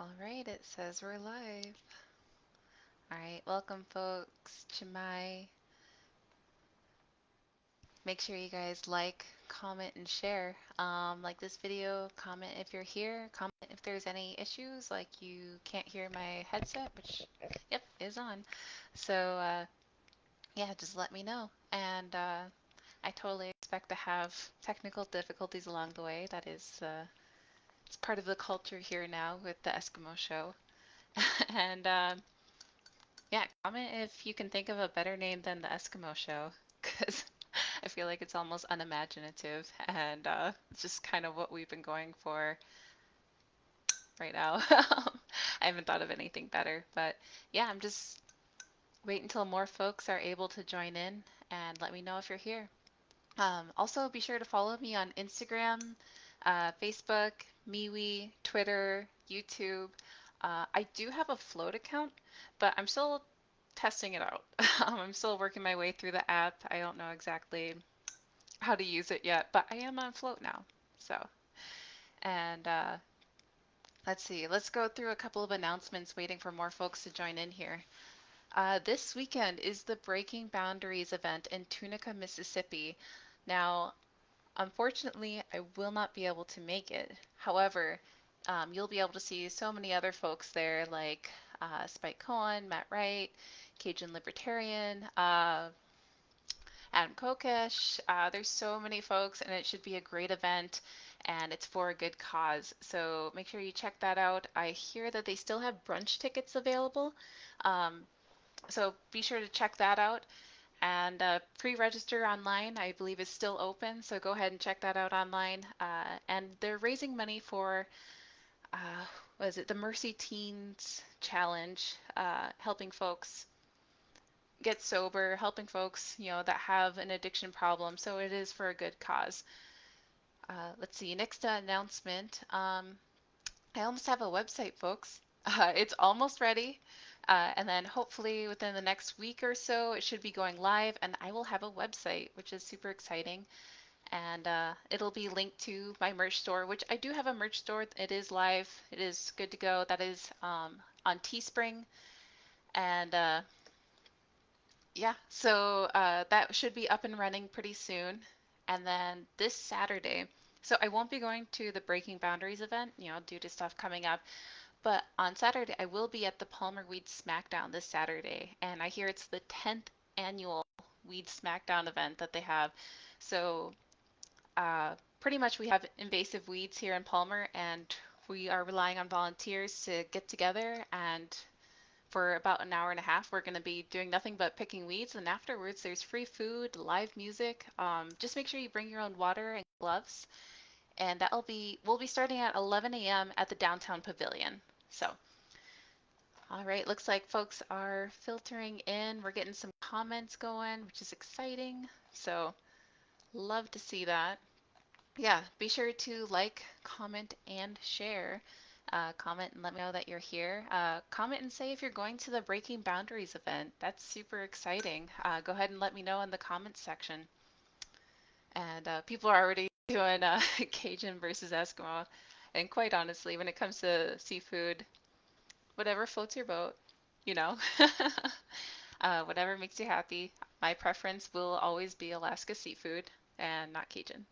All right, it says we're live. All right, welcome folks to make sure you guys like, comment, and share. Like this video, comment if you're here, comment if there's any issues, like you can't hear my headset, which, yep, is on. So, yeah, just let me know. And I totally expect to have technical difficulties along the way. That is, it's part of the culture here now with the Eskimo show. And yeah, comment if you can think of a better name than the Eskimo show, because I feel like it's almost unimaginative, and it's just kind of what we've been going for right now. I haven't thought of anything better, but yeah, I'm just wait until more folks are able to join in and let me know if you're here. Also, be sure to follow me on Instagram, Facebook, MeWe, Twitter, YouTube. I do have a float account, but I'm still testing it out. I'm still working my way through the app. I don't know exactly how to use it yet, but I am on float now. So, and let's see, let's go through a couple of announcements, waiting for more folks to join in here. This weekend is the Breaking Boundaries event in Tunica, Mississippi. Now, unfortunately, I will not be able to make it. However, you'll be able to see so many other folks there, like Spike Cohen, Matt Wright, Cajun Libertarian, Adam Kokesh. There's so many folks, and it should be a great event, and it's for a good cause. So make sure you check that out. I hear that they still have brunch tickets available, um, so be sure to check that out. And pre-register online, I believe, is still open, so go ahead and check that out online. And they're raising money for, uh, what is it, the Mercy Teens Challenge, helping folks get sober, helping folks, that have an addiction problem. So it is for a good cause. Let's see, next announcement. I almost have a website, folks. It's almost ready. And then hopefully within the next week or so, it should be going live, and I will have a website, which is super exciting. And it'll be linked to my merch store, which I do have a merch store. It is live. It is good to go. That is on Teespring. And yeah, so that should be up and running pretty soon. And then this Saturday, so I won't be going to the Breaking Boundaries event, due to stuff coming up. But on Saturday, I will be at the Palmer Weed Smackdown this Saturday, and I hear it's the 10th annual Weed Smackdown event that they have. So, pretty much we have invasive weeds here in Palmer, and we are relying on volunteers to get together. And for about an hour and a half, we're going to be doing nothing but picking weeds. And afterwards, there's free food, live music. Just make sure you bring your own water and gloves. And we'll be starting at 11 a.m. at the downtown pavilion. So, all right, looks like folks are filtering in. We're getting some comments going, which is exciting. So, love to see that. Yeah, be sure to like, comment, and share. Comment and let me know that you're here. Comment and say if you're going to the Breaking Boundaries event. That's super exciting. Go ahead and let me know in the comments section. And people are already doing Cajun versus Eskimo. And quite honestly, when it comes to seafood, whatever floats your boat, you know. Whatever makes you happy. My preference will always be Alaska seafood and not Cajun.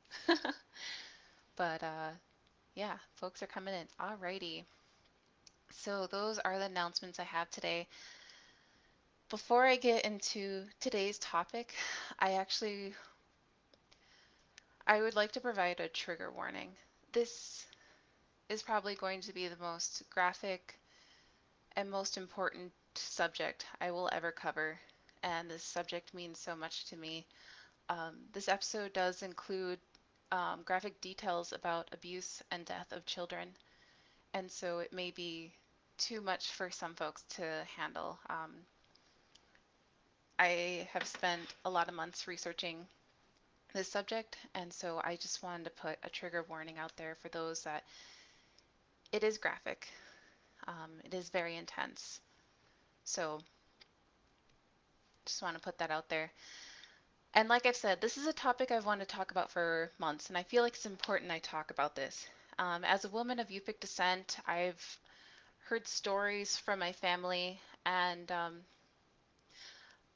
But yeah, folks are coming in. Alrighty. So those are the announcements I have today. Before I get into today's topic, I would like to provide a trigger warning. This is probably going to be the most graphic and most important subject I will ever cover, and this subject means so much to me. This episode does include graphic details about abuse and death of children, and so it may be too much for some folks to handle. I have spent a lot of months researching this subject, and so I just wanted to put a trigger warning out there for those that it is graphic. It is very intense. So just want to put that out there. And like I've said, this is a topic I've wanted to talk about for months, and I feel like it's important I talk about this. As a woman of Yupik descent, I've heard stories from my family, and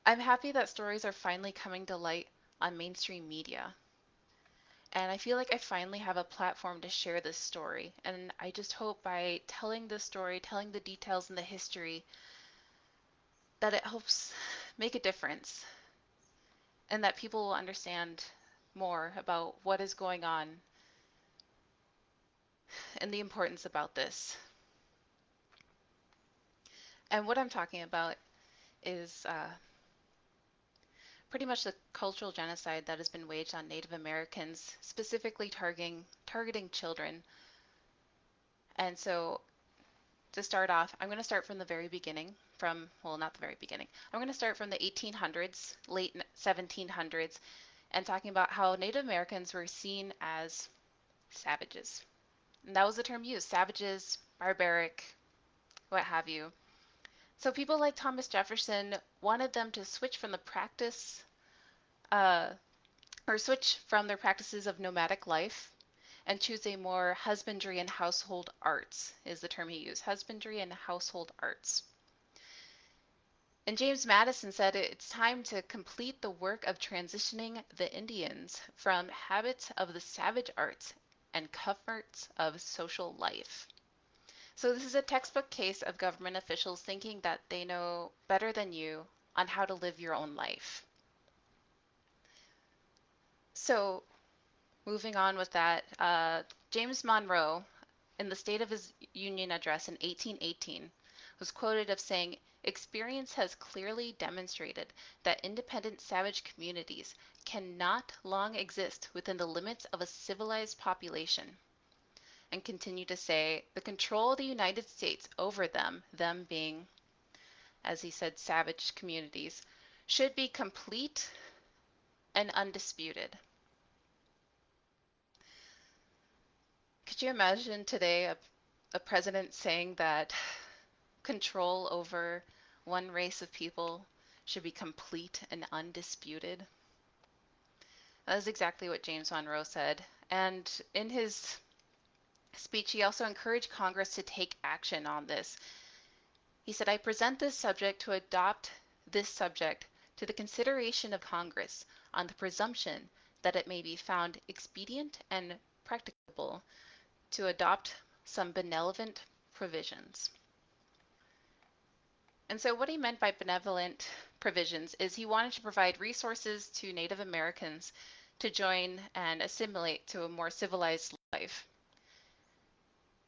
I'm happy that stories are finally coming to light on mainstream media. And I feel like I finally have a platform to share this story. And I just hope by telling this story, telling the details and the history, that it helps make a difference and that people will understand more about what is going on and the importance about this. And what I'm talking about is pretty much the cultural genocide that has been waged on Native Americans, specifically targeting children. And so to start off, I'm going to start from the very beginning, well, not the very beginning. I'm going to start from the 1800s, late 1700s, and talking about how Native Americans were seen as savages. And that was the term used, savages, barbaric, what have you. So people like Thomas Jefferson wanted them to switch from the practice, uh, or switch from their practices of nomadic life and choose a more husbandry and household arts, is the term he used, husbandry and household arts. And James Madison said it's time to complete the work of transitioning the Indians from habits of the savage arts and comforts of social life. So this is a textbook case of government officials thinking that they know better than you on how to live your own life. So moving on with that, James Monroe, in the State of his Union address in 1818, was quoted of saying, "Experience has clearly demonstrated that independent savage communities cannot long exist within the limits of a civilized population," and continued to say, "The control of the United States over them being, as he said, savage communities, should be complete and undisputed." Could you imagine today a president saying that control over one race of people should be complete and undisputed? That is exactly what James Monroe said. And in his speech, he also encouraged Congress to take action on this. He said, "I present this subject to the consideration of Congress on the presumption that it may be found expedient and practicable to adopt some benevolent provisions." And so what he meant by benevolent provisions is he wanted to provide resources to Native Americans to join and assimilate to a more civilized life.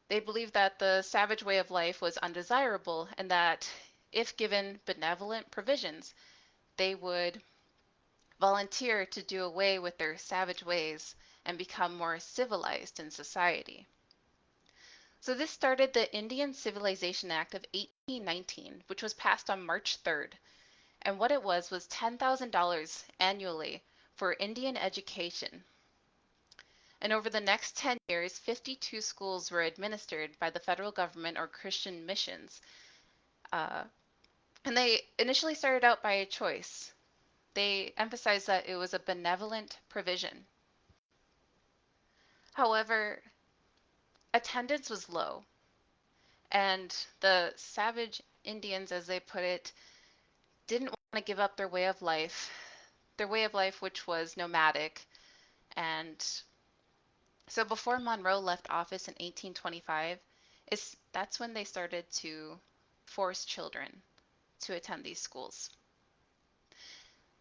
They believed that the savage way of life was undesirable and that if given benevolent provisions, they would volunteer to do away with their savage ways and become more civilized in society. So this started the Indian Civilization Act of 1819, which was passed on March 3rd. And what it was $10,000 annually for Indian education. And over the next 10 years, 52 schools were administered by the federal government or Christian missions. Uh, and they initially started out by a choice. They emphasized that it was a benevolent provision. However, attendance was low, and the savage Indians, as they put it, didn't want to give up their way of life, which was nomadic. And so before Monroe left office in 1825, that's when they started to force children to attend these schools.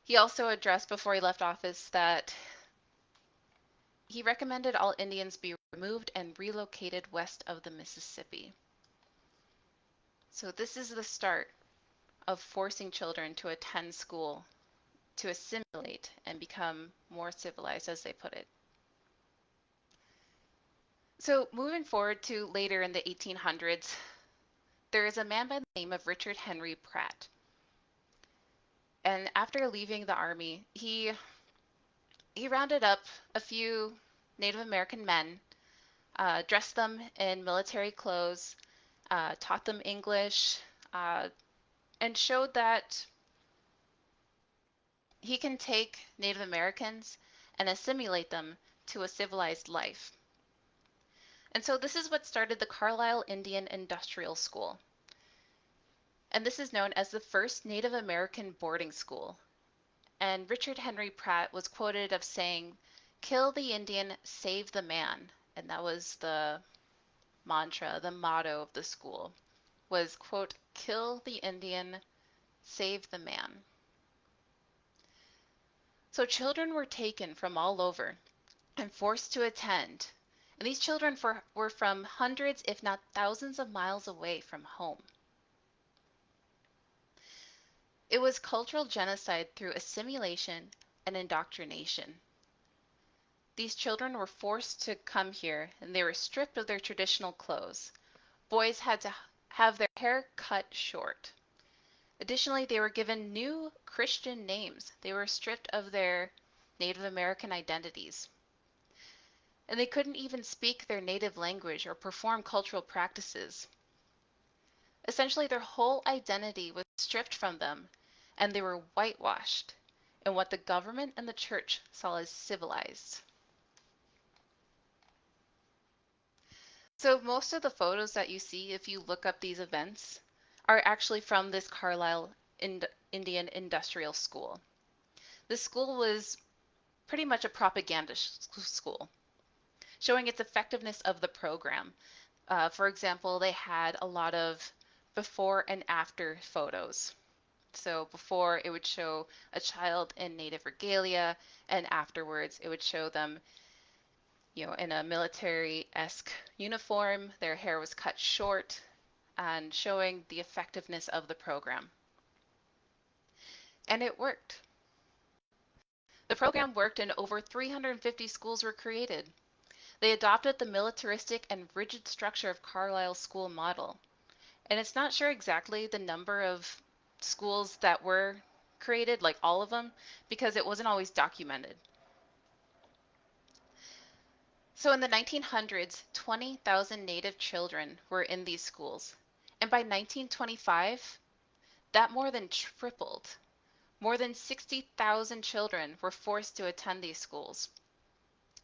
He also addressed before he left office that he recommended all Indians be removed and relocated west of the Mississippi. So this is the start of forcing children to attend school, to assimilate and become more civilized, as they put it. So moving forward to later in the 1800s, there is a man by the name of Richard Henry Pratt. And after leaving the army, he rounded up a few Native American men, dressed them in military clothes, taught them English, uh, and showed that he can take Native Americans and assimilate them to a civilized life. And so this is what started the Carlisle Indian Industrial School. And this is known as the first Native American boarding school. And Richard Henry Pratt was quoted of saying, "Kill the Indian, save the man." And that was the mantra, the motto of the school was, quote, "Kill the Indian, save the man." So children were taken from all over and forced to attend. And these children were from hundreds, if not thousands of miles away from home. It was cultural genocide through assimilation and indoctrination. These children were forced to come here and they were stripped of their traditional clothes. Boys had to have their hair cut short. Additionally, they were given new Christian names. They were stripped of their Native American identities. And they couldn't even speak their native language or perform cultural practices. Essentially, their whole identity was stripped from them, and they were whitewashed in what the government and the church saw as civilized. So most of the photos that you see, if you look up these events, are actually from this Carlisle Indian Industrial School. This school was pretty much a propaganda school, showing its effectiveness of the program. For example, they had a lot of before and after photos. So before it would show a child in native regalia, and afterwards it would show them, in a military-esque uniform. Their hair was cut short and showing the effectiveness of the program. And it worked. The program worked and over 350 schools were created. They adopted the militaristic and rigid structure of Carlisle's school model. And it's not sure exactly the number of schools that were created, like all of them, because it wasn't always documented. So in the 1900s, 20,000 Native children were in these schools. And by 1925, that more than tripled. More than 60,000 children were forced to attend these schools.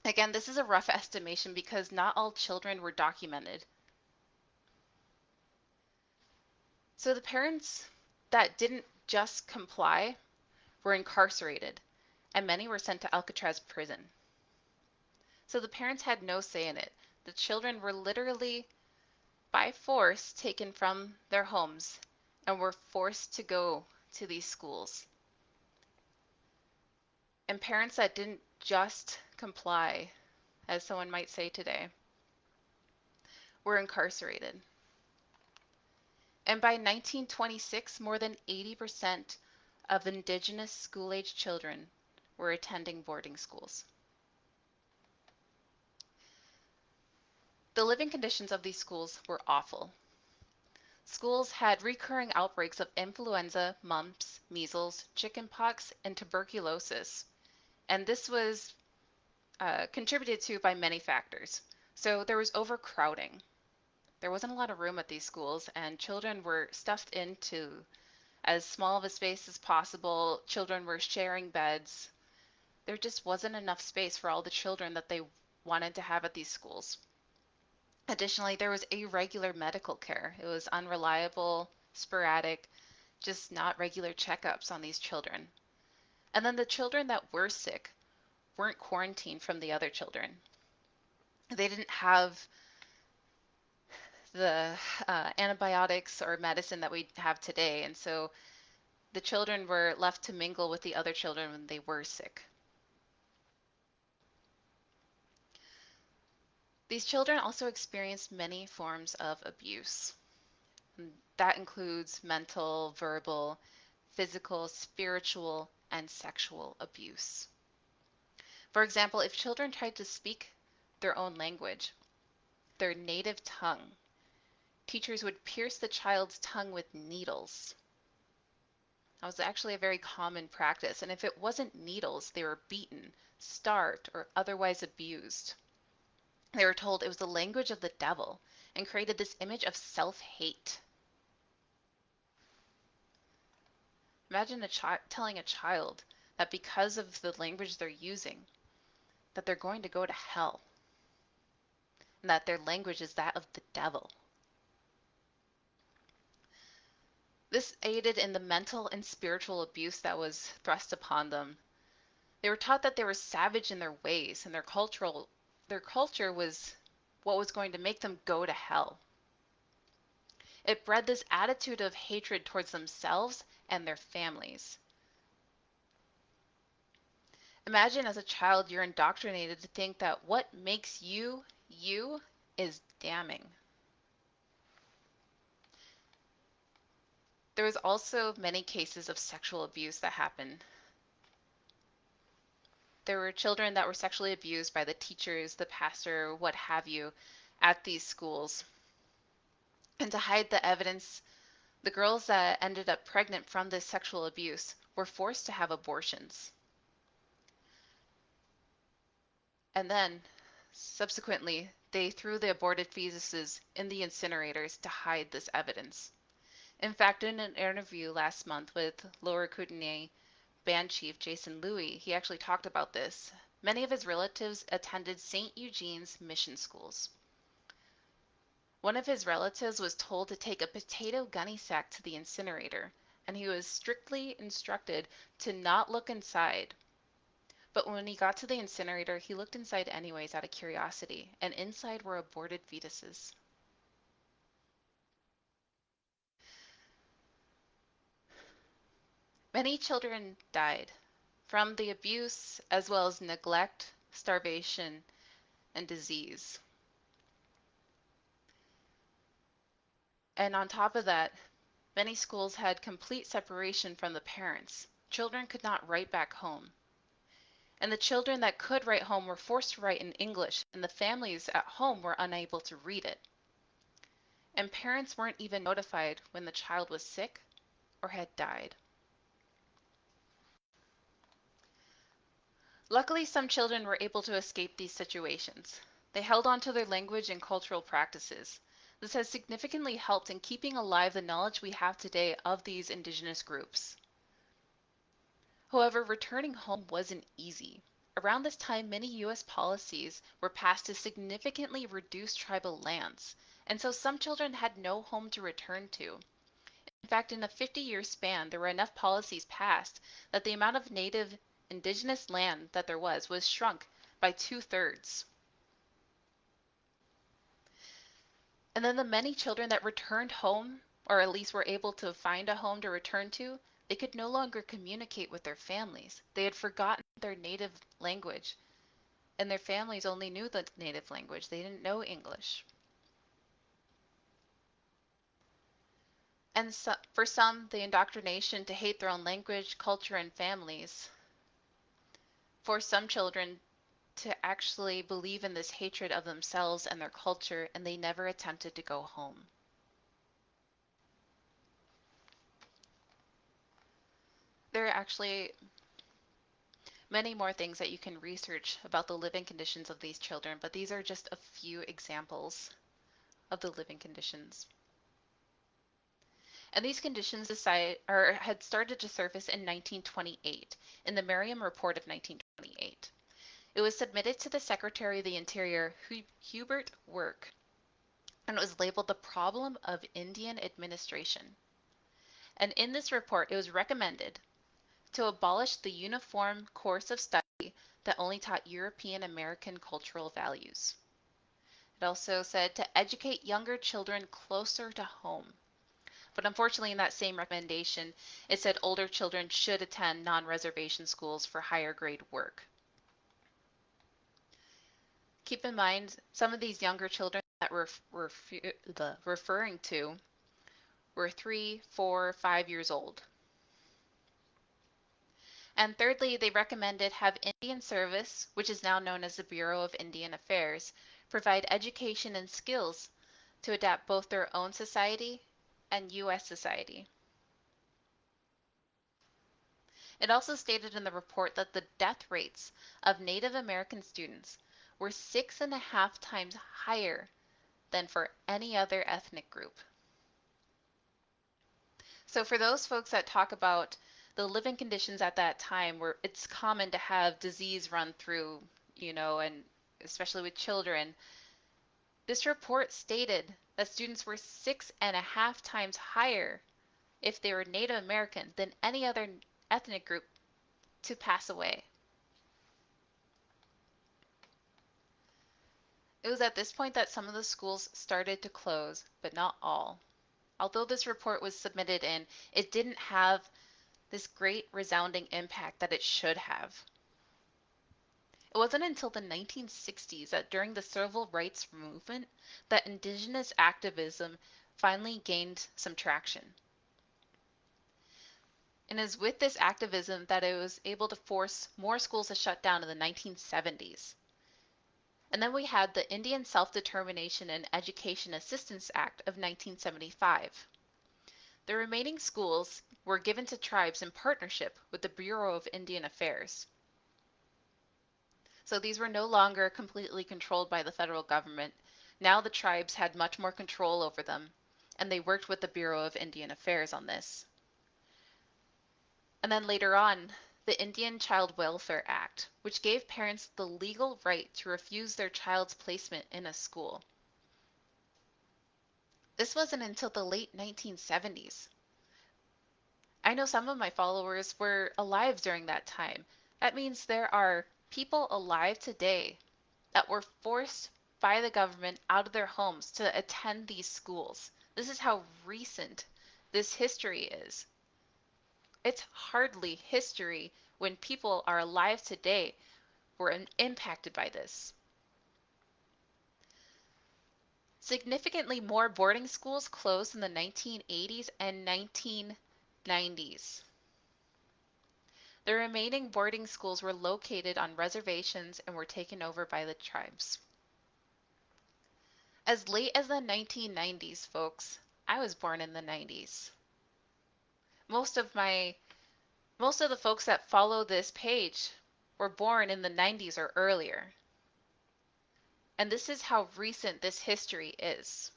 Again, this is a rough estimation because not all children were documented. So the parents that didn't just comply were incarcerated, and many were sent to Alcatraz prison. So the parents had no say in it. The children were literally, by force, taken from their homes and were forced to go to these schools. And parents that didn't just comply, as someone might say today, were incarcerated. And by 1926, more than 80% of indigenous school-age children were attending boarding schools. The living conditions of these schools were awful. Schools had recurring outbreaks of influenza, mumps, measles, chickenpox, and tuberculosis. And this was contributed to by many factors. So there was overcrowding. There wasn't a lot of room at these schools, and children were stuffed into as small of a space as possible. Children were sharing beds. There just wasn't enough space for all the children that they wanted to have at these schools. Additionally, there was irregular medical care. It was unreliable, sporadic, just not regular checkups on these children. And then the children that were sick weren't quarantined from the other children. They didn't have the antibiotics or medicine that we have today, and so the children were left to mingle with the other children when they were sick. These children also experienced many forms of abuse. That includes mental, verbal, physical, spiritual, and sexual abuse. For example, if children tried to speak their own language, their native tongue, teachers would pierce the child's tongue with needles. That was actually a very common practice, and if it wasn't needles, they were beaten, starved, or otherwise abused. They were told it was the language of the devil and created this image of self-hate. Imagine telling a child that because of the language they're using, that they're going to go to hell. and that their language is that of the devil. This aided in the mental and spiritual abuse that was thrust upon them. They were taught that they were savage in their ways, and their culture was what was going to make them go to hell. It bred this attitude of hatred towards themselves and their families. Imagine as a child you're indoctrinated to think that what makes you you is damning. There was also many cases of sexual abuse that happened. There were children that were sexually abused by the teachers, the pastor, what have you, at these schools. And to hide the evidence, the girls that ended up pregnant from this sexual abuse were forced to have abortions. And then, subsequently, they threw the aborted fetuses in the incinerators to hide this evidence. In fact, in an interview last month with Lower Kootenay band chief Jason Louie, he actually talked about this. Many of his relatives attended St. Eugene's mission schools. One of his relatives was told to take a potato gunny sack to the incinerator, and he was strictly instructed to not look inside. But when he got to the incinerator, he looked inside anyways out of curiosity, and inside were aborted fetuses. Many children died from the abuse as well as neglect, starvation, and disease. And on top of that, many schools had complete separation from the parents. Children could not write back home. And the children that could write home were forced to write in English, and the families at home were unable to read it. And parents weren't even notified when the child was sick or had died. Luckily, some children were able to escape these situations. They held on to their language and cultural practices. This has significantly helped in keeping alive the knowledge we have today of these indigenous groups. However, returning home wasn't easy. Around this time, many U.S. policies were passed to significantly reduce tribal lands, and so some children had no home to return to. In fact, in a 50-year span, there were enough policies passed that the amount of native indigenous land that there was shrunk by 2/3. And then the many children that returned home, or at least were able to find a home to return to, they could no longer communicate with their families. They had forgotten their native language, and their families only knew the native language. They didn't know English. And so, for some, the indoctrination to hate their own language, culture, and families forced some children to actually believe in this hatred of themselves and their culture, and they never attempted to go home. There are actually many more things that you can research about the living conditions of these children, but these are just a few examples of the living conditions. And these conditions had started to surface in 1928 in the Merriam Report of 1928. It was submitted to the Secretary of the Interior, Hubert Work, and it was labeled the problem of Indian administration. And in this report, it was recommended to abolish the uniform course of study that only taught European American cultural values. It also said to educate younger children closer to home. But unfortunately, in that same recommendation, it said older children should attend non-reservation schools for higher grade work. Keep in mind, some of these younger children that we're referring to were 3, 4, 5 years old. And thirdly, they recommended have Indian Service, which is now known as the Bureau of Indian Affairs, provide education and skills to adapt both their own society and U.S. society. It also stated in the report that the death rates of Native American students were 6.5 times higher than for any other ethnic group. So for those folks that talk about the living conditions at that time, where it's common to have disease run through, and especially with children, This report stated that students were 6.5 times higher if they were Native American than any other ethnic group to pass away. It was at this point that some of the schools started to close, but not all. Although this report was submitted in, it didn't have this great resounding impact that it should have. It wasn't until the 1960s that during the civil rights movement that indigenous activism finally gained some traction. And it was with this activism that it was able to force more schools to shut down in the 1970s. And then we had the Indian Self-Determination and Education Assistance Act of 1975. The remaining schools were given to tribes in partnership with the Bureau of Indian Affairs. So these were no longer completely controlled by the federal government. Now the tribes had much more control over them, and they worked with the Bureau of Indian Affairs on this. And then later on, the Indian Child Welfare Act, which gave parents the legal right to refuse their child's placement in a school. This wasn't until the late 1970s. I know some of my followers were alive during that time. That means there are people alive today that were forced by the government out of their homes to attend these schools. This is how recent this history is. It's hardly history when people are alive today who are impacted by this. Significantly more boarding schools closed in the 1980s and 1990s. The remaining boarding schools were located on reservations and were taken over by the tribes. As late as the 1990s, folks, I was born in the 90s. Most of the folks that follow this page were born in the 90s or earlier. And this is how recent this history is.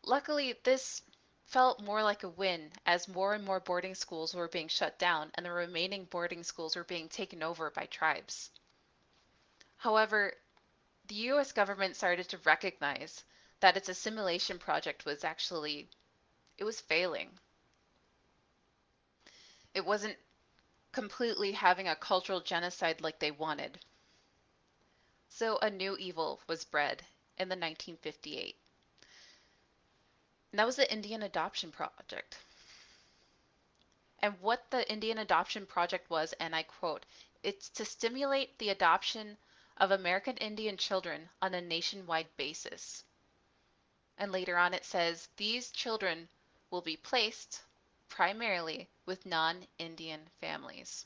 Luckily, this felt more like a win as more and more boarding schools were being shut down and the remaining boarding schools were being taken over by tribes. However, the US government started to recognize that its assimilation project was it was failing. It wasn't completely having a cultural genocide like they wanted. So a new evil was bred in the 1958. And that was the Indian Adoption Project. And what the Indian Adoption Project was, and I quote, it's to stimulate the adoption of American Indian children on a nationwide basis. And later on it says these children will be placed primarily with non-Indian families.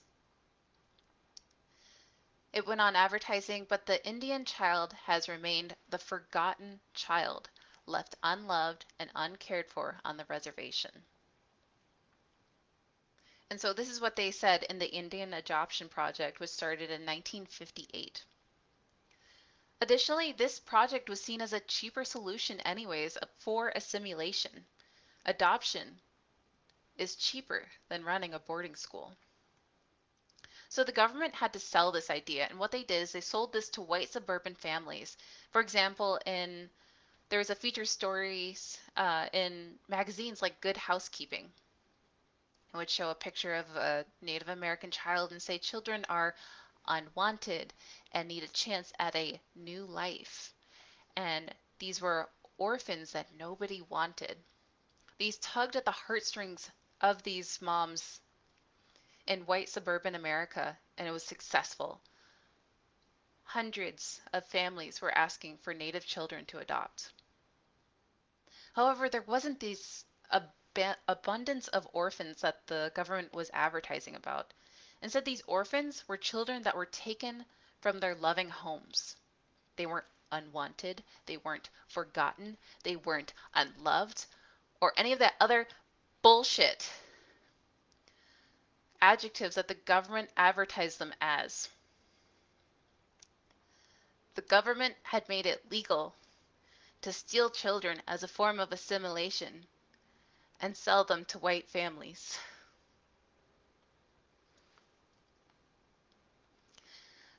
It went on advertising, but the Indian child has remained the forgotten child, left unloved and uncared for on the reservation. And so this is what they said in the Indian Adoption Project, which started in 1958. Additionally, this project was seen as a cheaper solution anyways for assimilation. Adoption is cheaper than running a boarding school. So the government had to sell this idea, and what they did is they sold this to white suburban families. For example, there was a feature stories in magazines like Good Housekeeping. It would show a picture of a Native American child and say children are unwanted and need a chance at a new life. And these were orphans that nobody wanted. These tugged at the heartstrings of these moms in white suburban America, and it was successful. Hundreds of families were asking for Native children to adopt. However, there wasn't this abundance of orphans that the government was advertising about. Instead, these orphans were children that were taken from their loving homes. They weren't unwanted, they weren't forgotten, they weren't unloved, or any of that other bullshit adjectives that the government advertised them as. The government had made it legal to steal children as a form of assimilation and sell them to white families.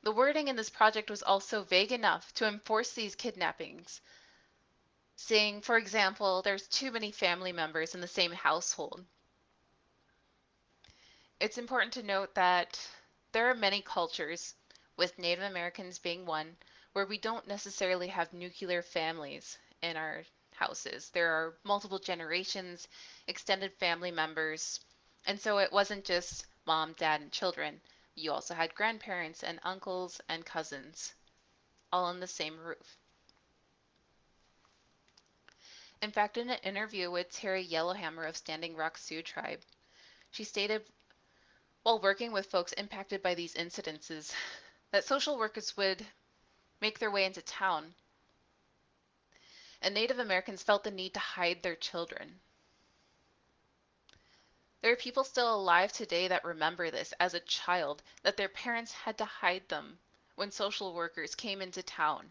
The wording in this project was also vague enough to enforce these kidnappings, saying, for example, there's too many family members in the same household. It's important to note that there are many cultures, with Native Americans being one, where we don't necessarily have nuclear families in our houses. There are multiple generations, extended family members, and so it wasn't just mom, dad, and children. You also had grandparents and uncles and cousins, all on the same roof. In fact, in an interview with Terry Yellowhammer of Standing Rock Sioux Tribe, she stated while working with folks impacted by these incidences that social workers would make their way into town, and Native Americans felt the need to hide their children. There are people still alive today that remember this as a child, that their parents had to hide them when social workers came into town.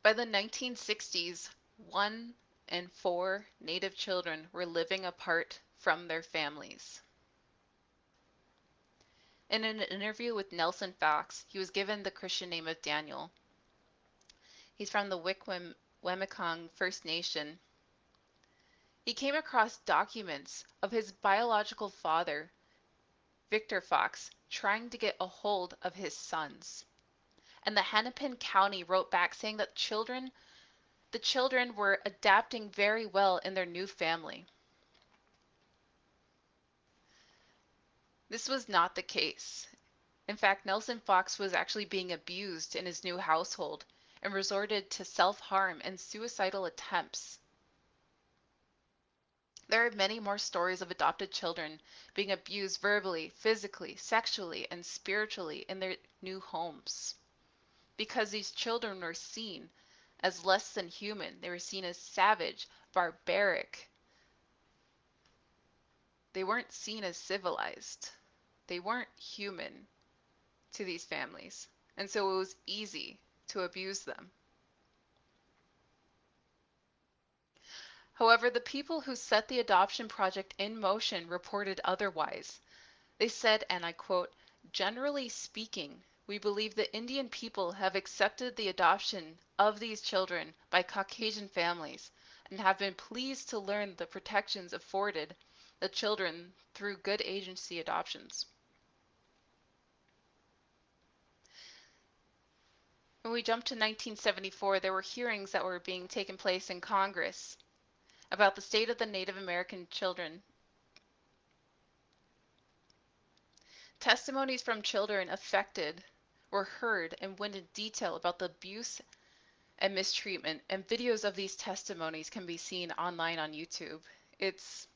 By the 1960s, 1 in 4 Native children were living apart from their families. In an interview with Nelson Fox, he was given the Christian name of Daniel. He's from the Wemekong First Nation. He came across documents of his biological father, Victor Fox, trying to get a hold of his sons. And the Hennepin County wrote back saying that the children were adapting very well in their new family. This was not the case. In fact, Nelson Fox was actually being abused in his new household and resorted to self-harm and suicidal attempts. There are many more stories of adopted children being abused verbally, physically, sexually, and spiritually in their new homes. Because these children were seen as less than human, they were seen as savage, barbaric. They weren't seen as civilized. They weren't human to these families. And so it was easy to abuse them. However, the people who set the adoption project in motion reported otherwise. They said, and I quote, "Generally speaking, we believe the Indian people have accepted the adoption of these children by Caucasian families and have been pleased to learn the protections afforded the children through good agency adoptions." When we jump to 1974, there were hearings that were being taken place in Congress about the state of the Native American children. Testimonies from children affected were heard and went into detail about the abuse and mistreatment, and videos of these testimonies can be seen online on YouTube. It's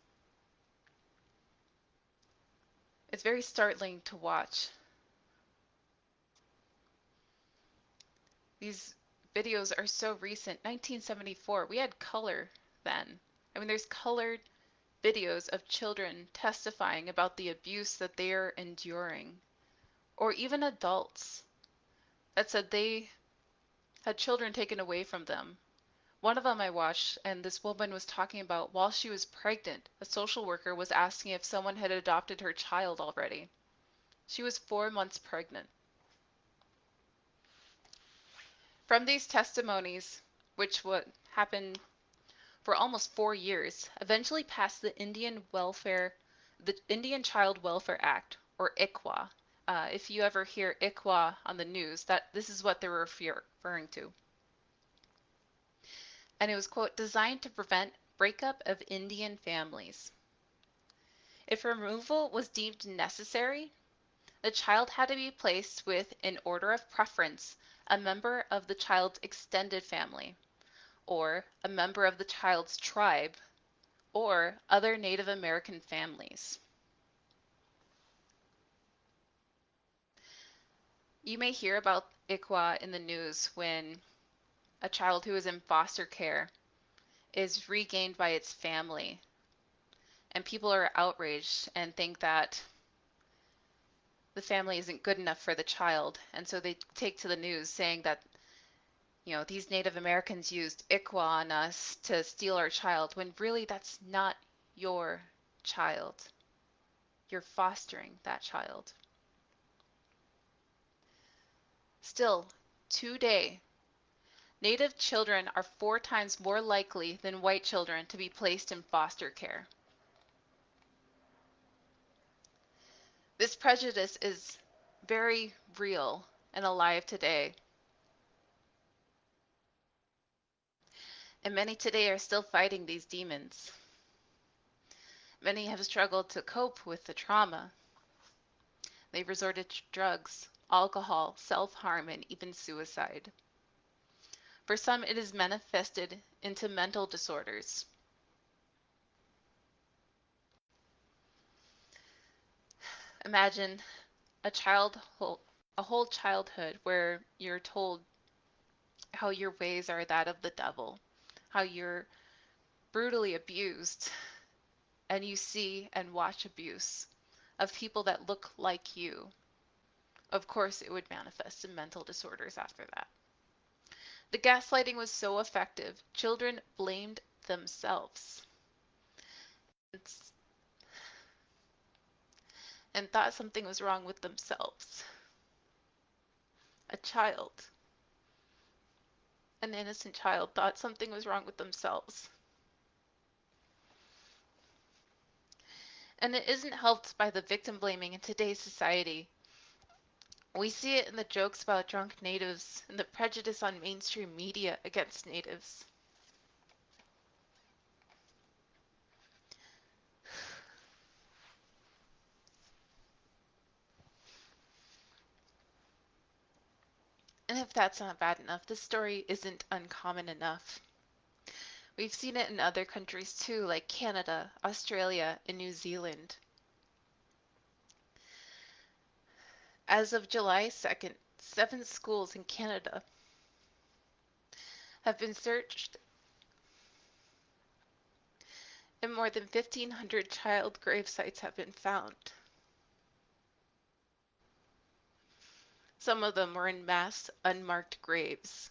it's very startling to watch. These videos are so recent. 1974, we had color then. I mean, there's colored videos of children testifying about the abuse that they are enduring, or even adults that said they had children taken away from them. One of them I watched, and this woman was talking about while she was pregnant, a social worker was asking if someone had adopted her child already. She was 4 months pregnant. From these testimonies, which would happen for almost 4 years, eventually passed the Indian Child Welfare Act, or ICWA. If you ever hear ICWA on the news, that this is what they're referring to. And it was, quote, "designed to prevent breakup of Indian families." If removal was deemed necessary, the child had to be placed with, in order of preference, a member of the child's extended family, or a member of the child's tribe, or other Native American families. You may hear about ICWA in the news when a child who is in foster care is regained by its family, and people are outraged and think that the family isn't good enough for the child, and so they take to the news saying that, these Native Americans used ICWA on us to steal our child, when really that's not your child. you're fostering that child. Still, today, Native children are 4 times more likely than white children to be placed in foster care. This prejudice is very real and alive today, and many today are still fighting these demons. Many have struggled to cope with the trauma. They've resorted to drugs, alcohol, self-harm, and even suicide. For some, it is manifested into mental disorders. Imagine a whole childhood where you're told how your ways are that of the devil, how you're brutally abused, and you see and watch abuse of people that look like you. Of course, it would manifest in mental disorders after that. The gaslighting was so effective, children blamed themselves and thought something was wrong with themselves. A child, an innocent child, thought something was wrong with themselves. And it isn't helped by the victim blaming in today's society. We see it in the jokes about drunk natives and the prejudice on mainstream media against natives. And if that's not bad enough, this story isn't uncommon enough. We've seen it in other countries too, like Canada, Australia, and New Zealand. As of July 2nd, 7 schools in Canada have been searched and more than 1,500 child grave sites have been found. Some of them were in mass, unmarked graves.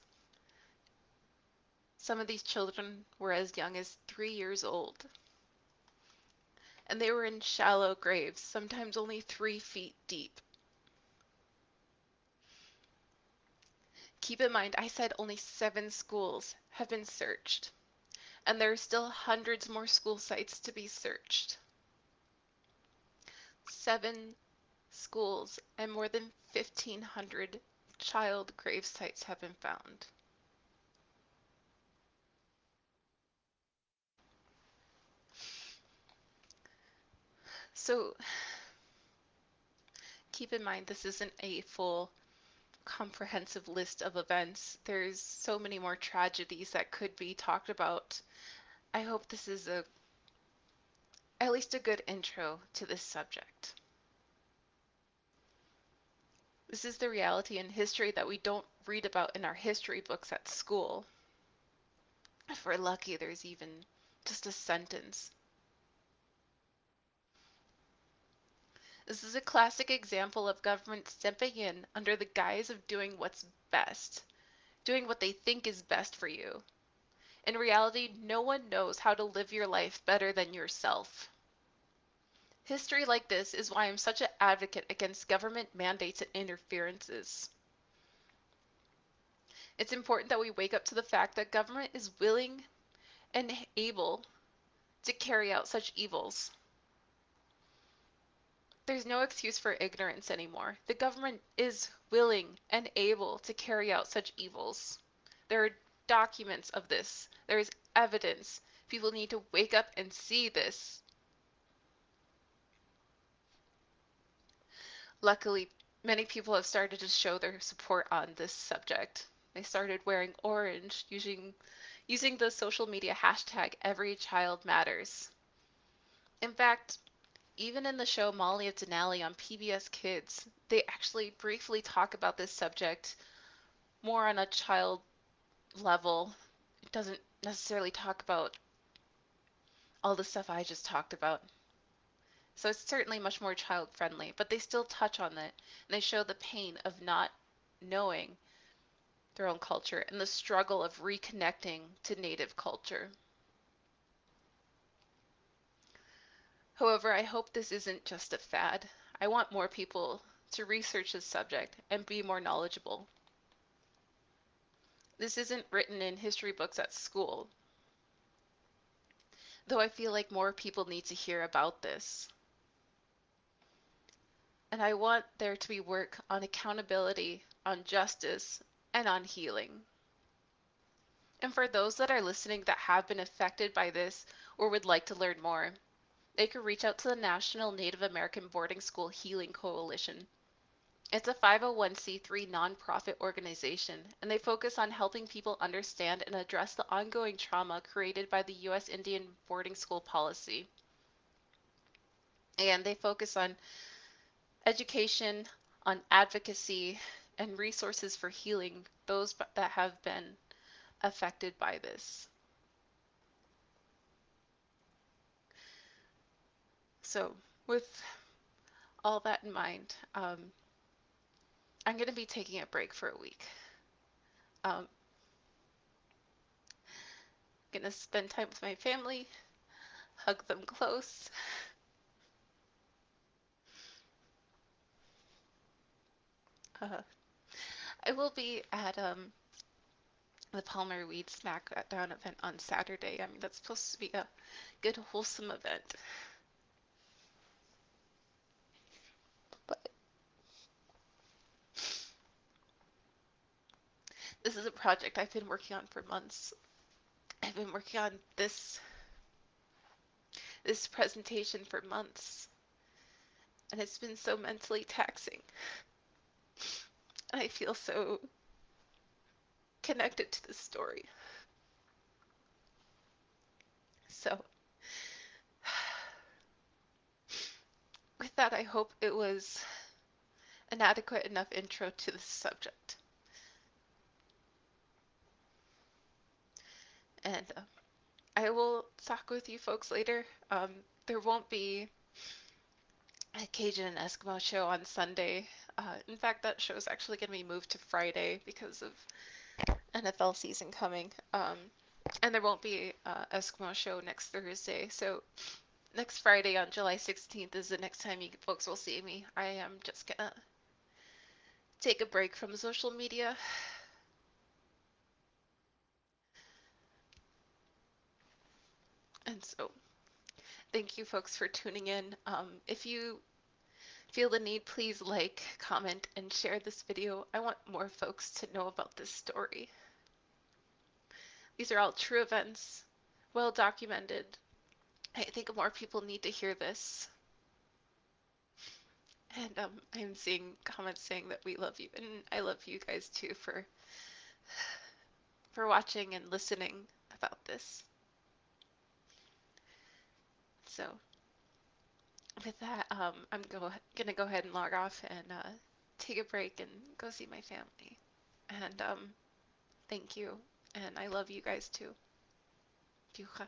Some of these children were as young as 3 years old. And they were in shallow graves, sometimes only 3 feet deep. Keep in mind, I said only 7 schools have been searched, and there are still hundreds more school sites to be searched. 7 schools and more than 1,500 child grave sites have been found. So keep in mind, this isn't a full comprehensive list of events. There's so many more tragedies that could be talked about. I hope this is at least a good intro to this subject. This is the reality in history that we don't read about in our history books at school. If we're lucky, there's even just a sentence. This is a classic example of government stepping in under the guise of doing what's best, doing what they think is best for you. In reality, no one knows how to live your life better than yourself. History like this is why I'm such an advocate against government mandates and interferences. It's important that we wake up to the fact that government is willing and able to carry out such evils. There's no excuse for ignorance anymore. The government is willing and able to carry out such evils. There are documents of this. There is evidence. People need to wake up and see this. Luckily, many people have started to show their support on this subject. They started wearing orange, using the social media hashtag #EveryChildMatters. In fact, even in the show Molly of Denali on PBS Kids, they actually briefly talk about this subject more on a child level. It doesn't necessarily talk about all the stuff I just talked about. So it's certainly much more child friendly, but they still touch on it and they show the pain of not knowing their own culture and the struggle of reconnecting to native culture. However, I hope this isn't just a fad. I want more people to research this subject and be more knowledgeable. This isn't written in history books at school, though I feel like more people need to hear about this. And I want there to be work on accountability, on justice, and on healing. And for those that are listening that have been affected by this or would like to learn more, they could reach out to the National Native American Boarding School Healing Coalition. It's a 501(c)(3) nonprofit organization, and they focus on helping people understand and address the ongoing trauma created by the U.S. Indian boarding school policy. And they focus on education, on advocacy, and resources for healing those that have been affected by this. So, with all that in mind, I'm going to be taking a break for a week. I'm going to spend time with my family, hug them close. Uh, I will be at the Palmer Weed Smackdown event on Saturday. I mean, that's supposed to be a good, wholesome event. But this is a project I've been working on for months. I've been working on this presentation for months, and it's been so mentally taxing. I feel so connected to this story. So, with that, I hope it was an adequate enough intro to this subject. And I will talk with you folks later. There won't be a Cajun and Eskimo show on Sunday. In fact, that show is actually going to be moved to Friday because of NFL season coming. And there won't be a Eskimo show next Thursday. So next Friday on July 16th is the next time you folks will see me. I am just gonna take a break from social media. And so thank you folks for tuning in. If you feel the need, please like, comment, and share this video. I want more folks to know about this story. These are all true events, well documented. I think more people need to hear this. And I'm seeing comments saying that we love you, and I love you guys too for watching and listening about this. So with that, I'm gonna go ahead and log off and take a break and go see my family. And thank you, and I love you guys too. Piucha.